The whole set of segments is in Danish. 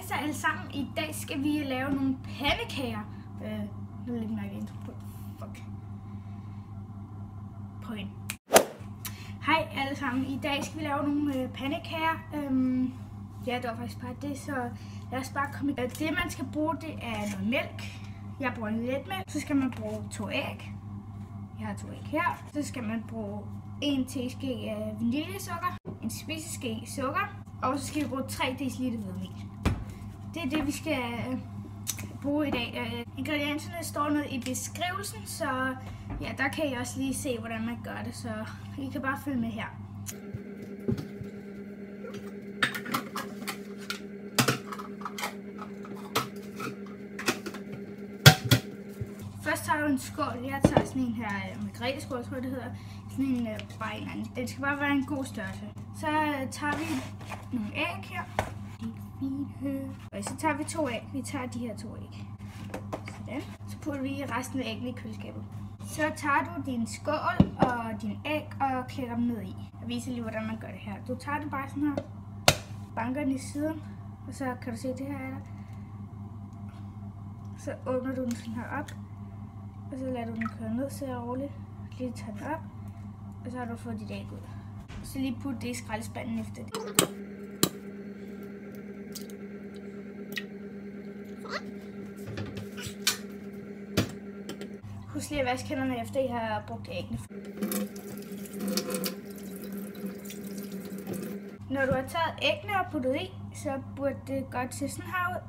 så alle sammen. I dag skal vi lave nogle pandekager. Nu er lidt mærke intro på. Fuck. Prøv ind. Hej alle sammen. I dag skal vi lave nogle pandekager. Ja, det var faktisk bare det, så lad os bare komme i. Det man skal bruge, det er noget mælk. Jeg bruger en letmælk. Så skal man bruge 2 æg. Jeg har 2 æg her. Så skal man bruge 1 teske af vaniljesukker, en spiseske sukker, og så skal vi bruge 3 dl hvedemel. Det er det, vi skal bruge i dag. Ingredienserne står nede i beskrivelsen, så ja, der kan I også lige se, hvordan man gør det, så I kan bare følge med her. Først tager du en skål. Jeg tager sådan en her margrethe-skål, tror jeg det hedder. Sådan en bare en anden. Den skal bare være en god størrelse. Så tager vi nogle æg her. Og så tager vi 2 æg. Vi tager de her 2 æg. Sådan. Så putter vi resten af æggene i køleskabet. Så tager du din skål og din æg og klikker dem ned i. Jeg viser lige, hvordan man gør det her. Du tager det bare sådan her. Banker den i siden. Og så kan du se det her er der. Så åbner du den sådan her op. Og så lader du den køre ned, så roligt. Lige tager den op. Og så har du fået dit æg ud. Så lige putte det i skraldespanden efter det. Husk lige at vaske hænderne efter I har brugt æggene. Når du har taget æggene og puttet i, så burde det godt se sådan her ud.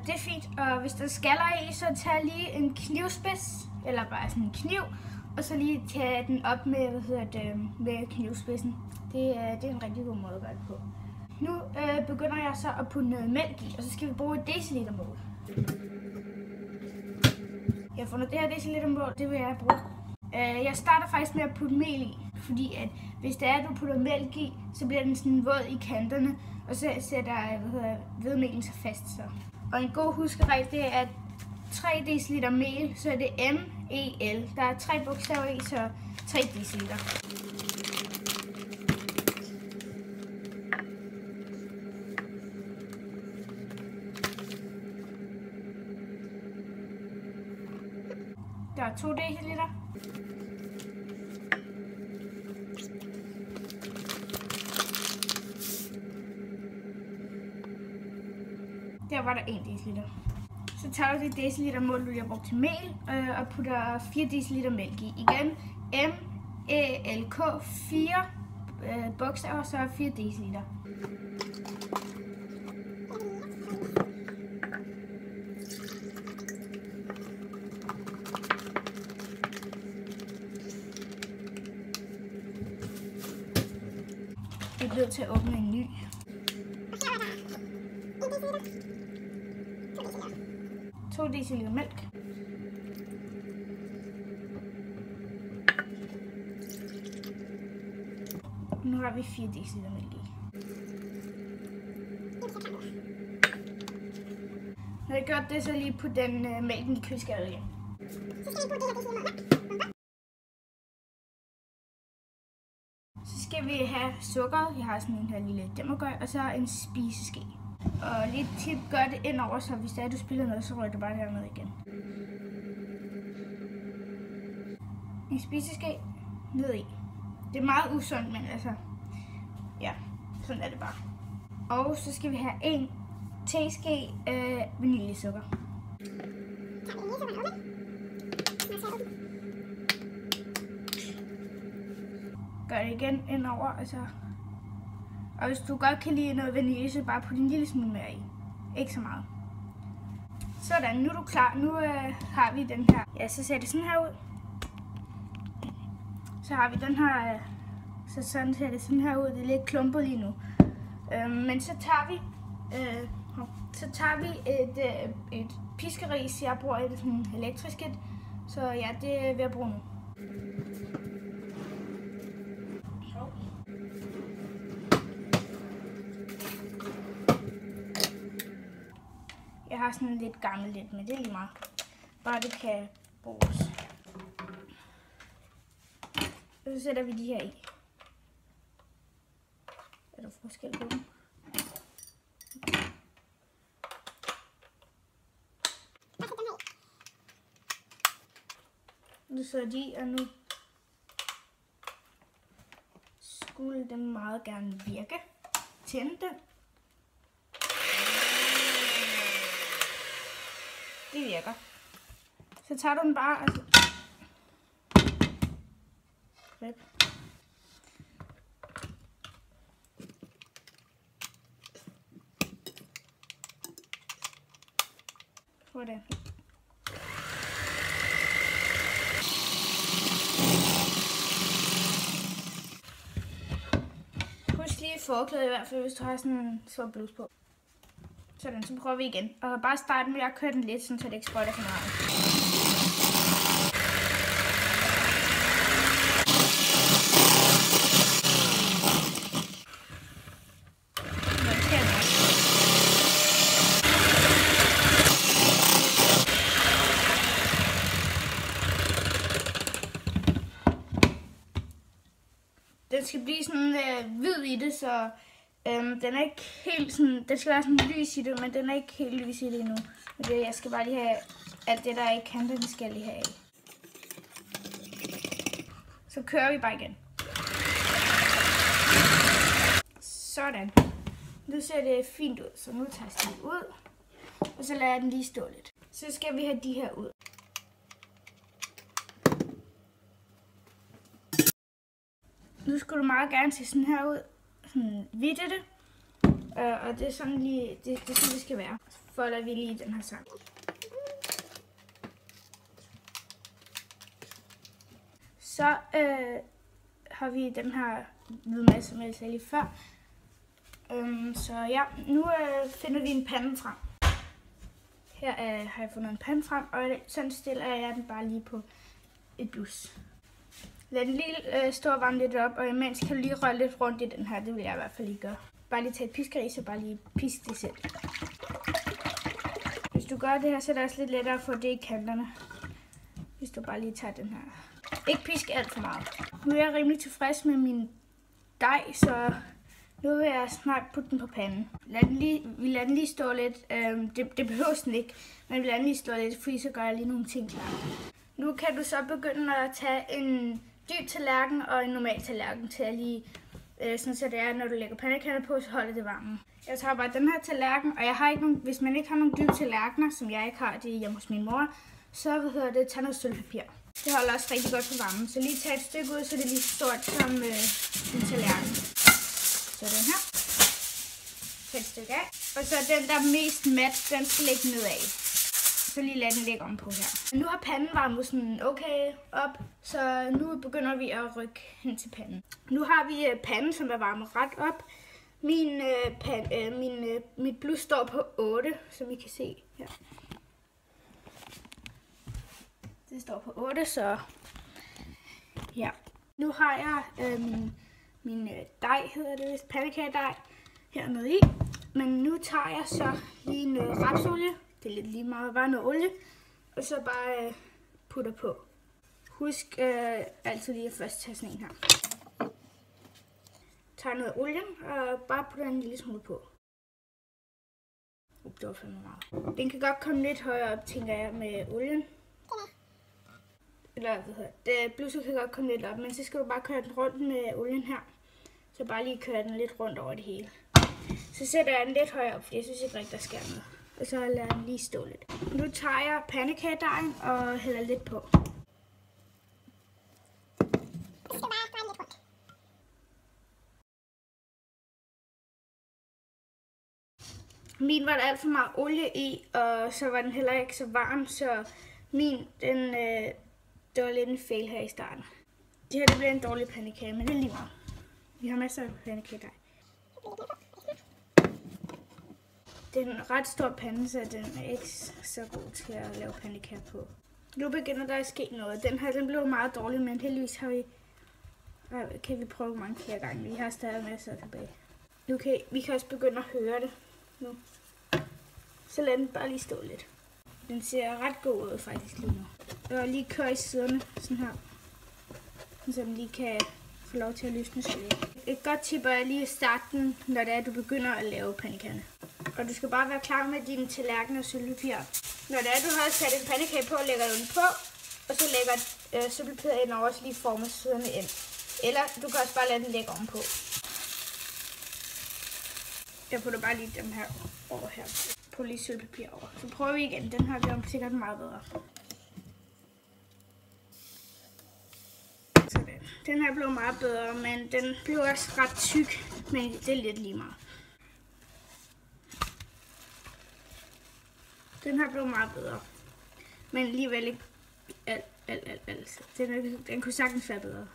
Det er fint, og hvis der skaller i, så tag lige en knivspids, eller bare sådan en kniv, og så lige tage den op med, med knivspidsen. Det er en rigtig god måde at gøre det på. Nu begynder jeg så at putte noget mælk i, og så skal vi bruge et decilitermål. Jeg har fundet det her decilitermål, det vil jeg bruge. Jeg starter faktisk med at putte mel i, fordi at hvis det er, at du putter mælk i, så bliver den sådan våd i kanterne, og så sætter hvedemelen sig fast. Så. Og en god huskeregel, det er, at 3 dl mel, så er det MEL. Der er 3 bogstaver i, så 3 dl. Der er 2 dl. Der var der 1 dl. Så tager du det decilitermål, du har brugt til mel, og putter 4 dl mælk i. Igen, MELK, 4 bogstaver, så 4 dl. Vi er nødt til at åbne en ny. To dl mælk. Nu har vi 4 dl mælk i. Når jeg gjort det, så lige putte den mælken i køleskabet igen. Så skal vi have sukker. Jeg har sådan en her lille demmergøj, og så en spiseske. Og lige tip, gør det ind over, så hvis der er, du spiller noget, så rører det bare derned igen. En spiseske ned i. Det er meget usundt, men altså, ja, sådan er det bare. Og så skal vi have 1 teske vaniljesukker. Gør det igen ind over, altså. Og hvis du godt kan lide noget vanilje, så bare put en lille smule mere i. Ikke så meget. Sådan, nu er du klar. Nu har vi den her. Ja, så ser det sådan her ud. Så har vi den her. Så sådan ser det sådan her ud. Det er lidt klumpet lige nu. Men så tager vi et piskeris. Jeg bruger et sådan elektrisk et. Så ja, det vil jeg bruge nu. Jeg har sådan lidt gammelt lidt, men det er lige meget. Bare det kan bruges. Og så sætter vi de her i. Er der forskel på dem? du så de, og nu skulle den meget gerne virke. Tænde den. Det virker. Så tager du den bare og greb. Sådan. Husk lige forklædet i hvert fald, hvis du har sådan en sort bluse på. Sådan, så prøver vi igen. Og bare starte med at køre den lidt, så det ikke sprøjter for meget. Den skal blive sådan hvid i det, så den er ikke helt sådan, den skal være sådan lys i det, men den er ikke helt lys i det endnu. Okay, jeg skal bare lige have alt det, der er i kanterne, skal jeg lige have af. Så kører vi bare igen. Sådan. Nu ser det fint ud, så nu tager jeg den ud, og så lader jeg den lige stå lidt. Så skal vi have de her ud. Nu skulle du meget gerne se sådan her ud. Sådan hvidt det. Og det er sådan lige, det er sådan det skal være. Så folder vi lige den her sammen. Så har vi den her hvide masse, som jeg sagde lige før. Så ja, nu finder vi en pande frem. Her har jeg fundet en pande frem, og sådan stiller jeg den bare lige på et blus. Lad den lige stå og varme lidt op, og imens kan du lige røre lidt rundt i den her. Det vil jeg i hvert fald lige gøre. Bare lige tage et piskeris og bare lige piske det selv. Hvis du gør det her, så er det også lidt lettere at få det i kanterne. Hvis du bare lige tager den her. Ikke piske alt for meget. Nu er jeg rimelig tilfreds med min dej, så nu vil jeg snart putte den på panden. Vi lader den lige stå lidt. Det behøver den ikke, men vi lader den lige stå lidt, fordi så gør jeg lige nogle ting klar. Nu kan du så begynde at tage en dyb tallerken og en normal tallerken til at lige, sådan så det er, når du lægger pandekagerne på, så holder det varmen. Jeg tager bare den her tallerken, og jeg har ikke nogen, hvis man ikke har nogen dybe tallerkener, som jeg ikke har, det er hjemme hos min mor, så tag noget sølvpapir. Det holder også rigtig godt på varmen. Så lige tag et stykke ud, så det er lige stort som en tallerken. Så den her. Tag et stykke af. Og så den, der er mest mat, den skal ligge nedad. Så lige lad den ligge ovenpå her. Nu har panden varmet sådan okay op, så nu begynder vi at rykke hen til panden. Nu har vi panden, som er varmet ret op. Mit blus står på 8, som I kan se her. Det står på 8, så ja. Nu har jeg min dej, hedder det vist, pandekagedej, hernede i. Men nu tager jeg så lige noget rapsolie. Det er lidt lige meget, bare noget olie. Og så bare putter på. Husk altid lige at først tage sådan en her. Tager noget olie og bare putter en lille smule på. Det var fandme meget. Den kan godt komme lidt højere op, tænker jeg, med olien. Eller hvad hedder det? Blusset kan godt komme lidt op, men så skal du bare køre den rundt med olien her. Så bare lige køre den lidt rundt over det hele. Så sætter jeg den lidt højere op, for jeg synes ikke rigtig, der sker noget. Og så lader den lige stå lidt. Nu tager jeg pandekagedejen og hælder lidt på. Min var der alt for meget olie i, og så var den heller ikke så varm, så det var lidt en fail her i starten. Det her det bliver en dårlig pandekage, men det er lige meget. Vi har masser af pandekagedej. Det er en ret stor pande, så den er ikke så god til at lave pandekager på. Nu begynder der at ske noget. Den her den blev meget dårlig, men heldigvis kan vi prøve mange flere gange. Vi har stadig masser tilbage. Nu vi kan også begynde at høre det nu. Så lad den bare lige stå lidt. Den ser ret god ud faktisk lige nu. Og lige køre i siderne sådan her. Så den lige kan få lov til at løsne sig lidt. Et godt tip er lige at starte den, når det er, du begynder at lave pandekagerne. Og du skal bare være klar med dine tallerkener og sølvpapir. Når det er, du har sat en pandekage på, lægger du den på, og så lægger sølvpapiret ind og også lige forme siderne ind. Eller du kan også bare lade den lægge ovenpå. Jeg putter bare lige den her over her. På lige sølvpapir over. Så prøver vi igen. Den her bliver sikkert meget bedre. Sådan. Den her blev meget bedre, men den blev også ret tyk. Men det er lidt lige meget. Den her blev meget bedre. Men alligevel ikke alt. Den kunne sagtens være bedre.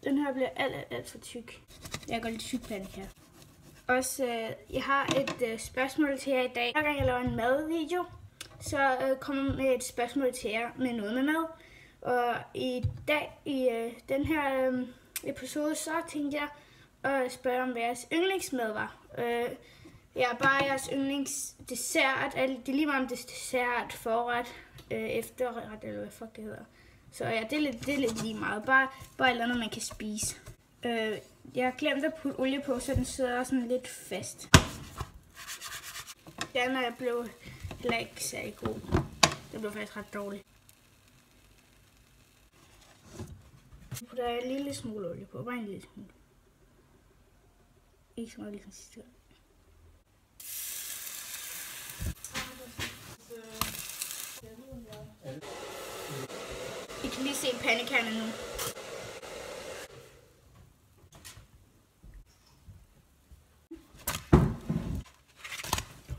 Den her bliver alt for tyk. Jeg går lidt tyk på den her. Også, jeg har et spørgsmål til jer i dag. Hver gang jeg laver en madvideo, så kommer jeg med et spørgsmål til jer med noget med mad. Og i dag, i den her episode, så tænkte jeg at spørge om, hvad jeres yndlingsmad var. Ja, bare jeres yndlingsdessert. Det er lige meget om dessert, forret, efterret, eller hvad fuck det hedder. Så ja, det er lidt lige meget. Bare et eller andet, man kan spise. Jeg har glemt at putte olie på, så den sidder sådan lidt fast. Den er blevet heller ikke særlig god. Den blev faktisk ret dårlig. Jeg putter en lille smule olie på, bare en lille smule. Ikke så meget ligesom sidste gang. I kan lige se pandekærne nu.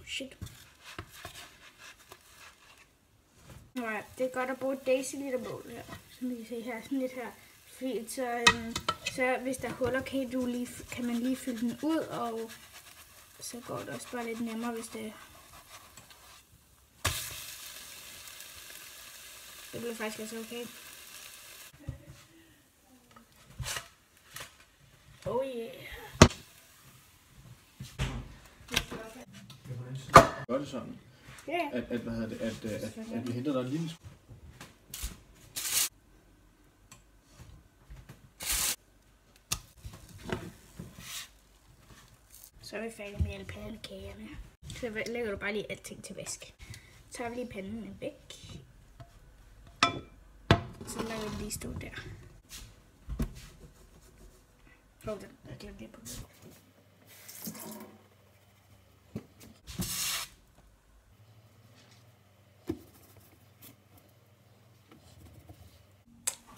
Shit. Ja, det er godt at bruge et deciliter bål her. Som I kan se her, sådan lidt her. Fordi så hvis der er huller, kan man lige fylde den ud, og så går det også bare lidt nemmere, hvis det. Det bliver faktisk også okay. Oh yeah. Gør det sådan? Ja. At vi henter dig en lille smule. Så er vi færdige med alle pandekagerne. Så lægger du bare lige alting til vask. Så tager vi lige panden væk. Så lader vi lige stå der. Prøv den. Jeg glemte det på det.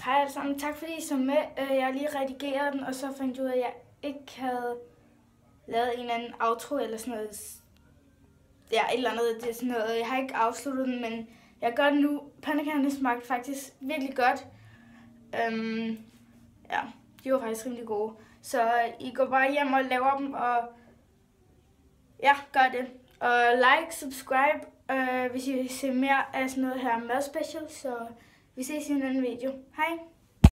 Hej alle sammen. Tak fordi I så med. Jeg har lige redigeret den, og så fandt jeg ud af, at jeg ikke havde lavet en eller anden outro eller sådan noget. Ja, et eller andet. Det er sådan noget. Jeg har ikke afsluttet den, men jeg gør det nu. Pandekærne smagte faktisk virkelig godt. Ja, de var faktisk rimelig gode. Så I går bare hjem og laver dem, og ja, gør det. Og like, subscribe, hvis I vil se mere af sådan noget her madspecial. Så vi ses i en anden video. Hej!